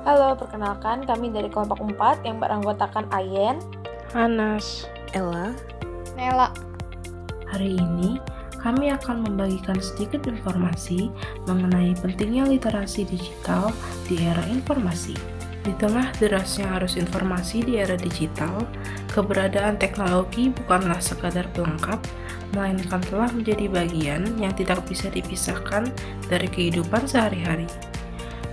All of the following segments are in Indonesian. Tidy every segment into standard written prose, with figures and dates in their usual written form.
Halo, perkenalkan kami dari kelompok 4 yang beranggotakan Ayen, Anas, Ella, Nela. hari ini kami akan membagikan sedikit informasi mengenai pentingnya literasi digital di era informasi. Di tengah derasnya arus informasi di era digital, keberadaan teknologi bukanlah sekadar pelengkap, melainkan telah menjadi bagian yang tidak bisa dipisahkan dari kehidupan sehari-hari.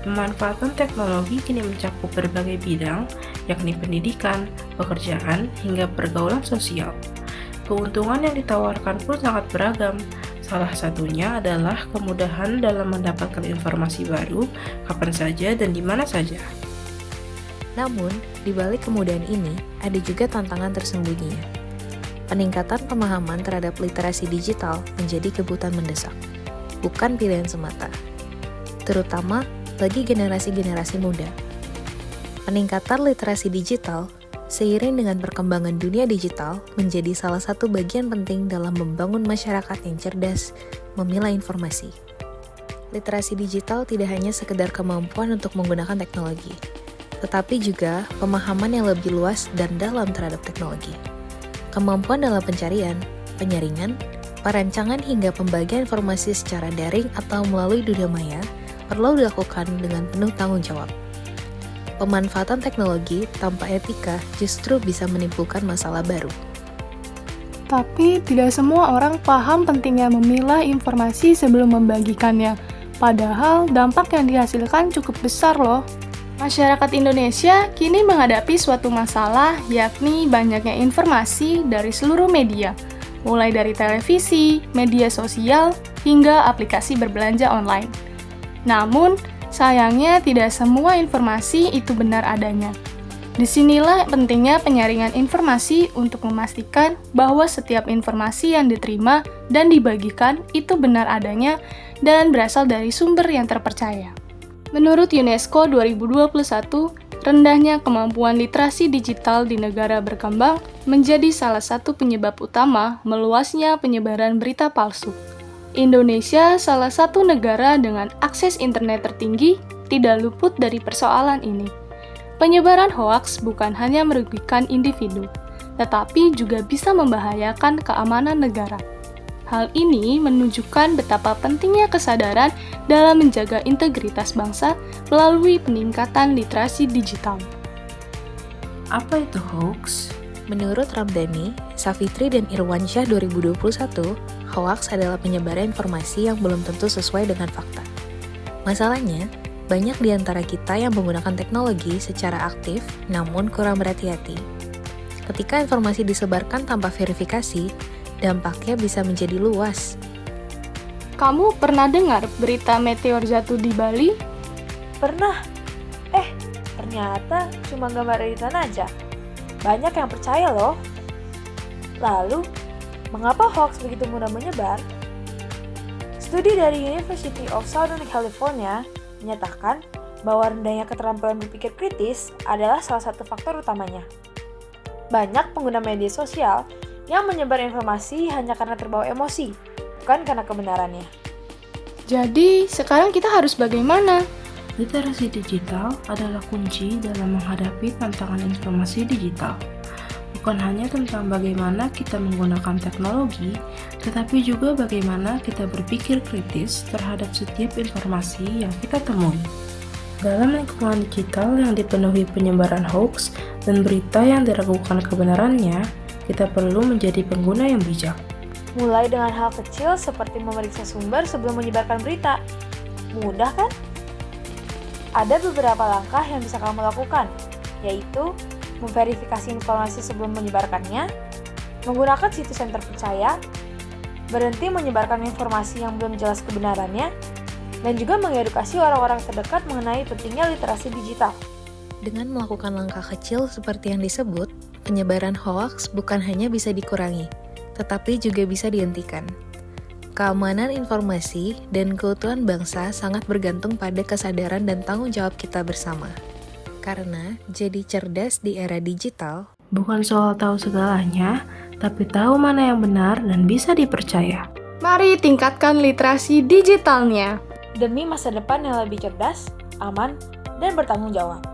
Pemanfaatan teknologi kini mencakup berbagai bidang, yakni pendidikan, pekerjaan, hingga pergaulan sosial. Keuntungan yang ditawarkan pun sangat beragam. Salah satunya adalah kemudahan dalam mendapatkan informasi baru kapan saja dan di mana saja. namun di balik kemudahan ini ada juga tantangan tersembunyinya. Peningkatan pemahaman terhadap literasi digital menjadi kebutuhan mendesak, bukan pilihan semata, terutama bagi generasi-generasi muda. Peningkatan literasi digital seiring dengan perkembangan dunia digital menjadi salah satu bagian penting dalam membangun masyarakat yang cerdas memilah informasi. Literasi digital tidak hanya sekedar kemampuan untuk menggunakan teknologi, tetapi juga pemahaman yang lebih luas dan dalam terhadap teknologi. Kemampuan dalam pencarian, penyaringan, perancangan hingga pembagian informasi secara daring atau melalui dunia maya perlu dilakukan dengan penuh tanggung jawab. Pemanfaatan teknologi tanpa etika justru bisa menimbulkan masalah baru. Tapi tidak semua orang paham pentingnya memilah informasi sebelum membagikannya. Padahal dampak yang dihasilkan cukup besar loh. Masyarakat Indonesia kini menghadapi suatu masalah, yakni banyaknya informasi dari seluruh media, mulai dari televisi, media sosial, hingga aplikasi berbelanja online. Namun, sayangnya tidak semua informasi itu benar adanya. Disinilah pentingnya penyaringan informasi untuk memastikan bahwa setiap informasi yang diterima dan dibagikan itu benar adanya dan berasal dari sumber yang terpercaya. Menurut UNESCO 2021, rendahnya kemampuan literasi digital di negara berkembang menjadi salah satu penyebab utama meluasnya penyebaran berita palsu. Indonesia, salah satu negara dengan akses internet tertinggi, tidak luput dari persoalan ini. Penyebaran hoaks bukan hanya merugikan individu, tetapi juga bisa membahayakan keamanan negara. Hal ini menunjukkan betapa pentingnya kesadaran dalam menjaga integritas bangsa melalui peningkatan literasi digital. Apa itu hoax? Menurut Ramdhani, Savitri dan Irwansyah 2021, hoaks adalah penyebaran informasi yang belum tentu sesuai dengan fakta. Masalahnya, banyak di antara kita yang menggunakan teknologi secara aktif namun kurang berhati-hati. Ketika informasi disebarkan tanpa verifikasi, dampaknya bisa menjadi luas. Kamu pernah dengar berita meteor jatuh di Bali? pernah. Ternyata cuma gambar editan aja. Banyak yang percaya loh. Lalu, mengapa hoax begitu mudah menyebar? Studi dari University of Southern California menyatakan bahwa rendahnya keterampilan berpikir kritis adalah salah satu faktor utamanya. Banyak pengguna media sosial yang menyebar informasi hanya karena terbawa emosi, bukan karena kebenarannya. Jadi, sekarang kita harus bagaimana? Literasi digital adalah kunci dalam menghadapi tantangan informasi digital. Bukan hanya tentang bagaimana kita menggunakan teknologi, tetapi juga bagaimana kita berpikir kritis terhadap setiap informasi yang kita temui. Dalam lingkungan digital yang dipenuhi penyebaran hoax dan berita yang diragukan kebenarannya, kita perlu menjadi pengguna yang bijak. Mulai dengan hal kecil seperti memeriksa sumber sebelum menyebarkan berita. Mudah kan? Ada beberapa langkah yang bisa kamu lakukan, yaitu memverifikasi informasi sebelum menyebarkannya, menggunakan situs yang terpercaya, berhenti menyebarkan informasi yang belum jelas kebenarannya, dan juga mengedukasi orang-orang terdekat mengenai pentingnya literasi digital. Dengan melakukan langkah kecil seperti yang disebut, penyebaran hoaks bukan hanya bisa dikurangi, tetapi juga bisa dihentikan. Keamanan informasi dan keutuhan bangsa sangat bergantung pada kesadaran dan tanggung jawab kita bersama. Karena jadi cerdas di era digital Bukan soal tahu segalanya, tapi tahu mana yang benar dan bisa dipercaya. Mari tingkatkan literasi digitalnya. Demi masa depan yang lebih cerdas, aman, dan bertanggung jawab.